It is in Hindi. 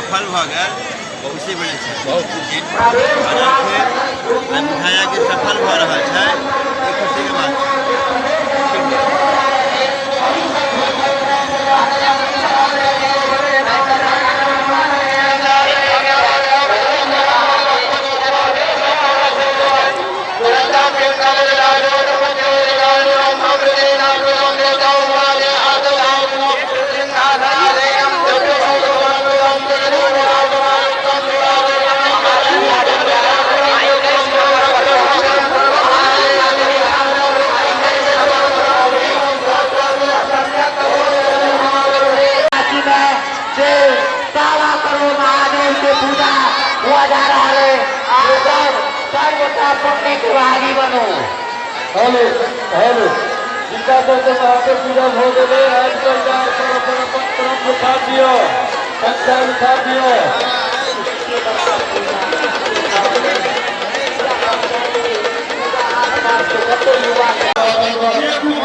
सफल भ गए खुशी मिले बहुत खुशी बुझाया कि सफल भ रहा है खुशी के बात हुआ जा रहा है पुण्य के भागी बनो। हेलो हेलो जिनका करके महादेव पूजा हो गए आजकल परम उठा दियो पंचायत उठा दियो युवा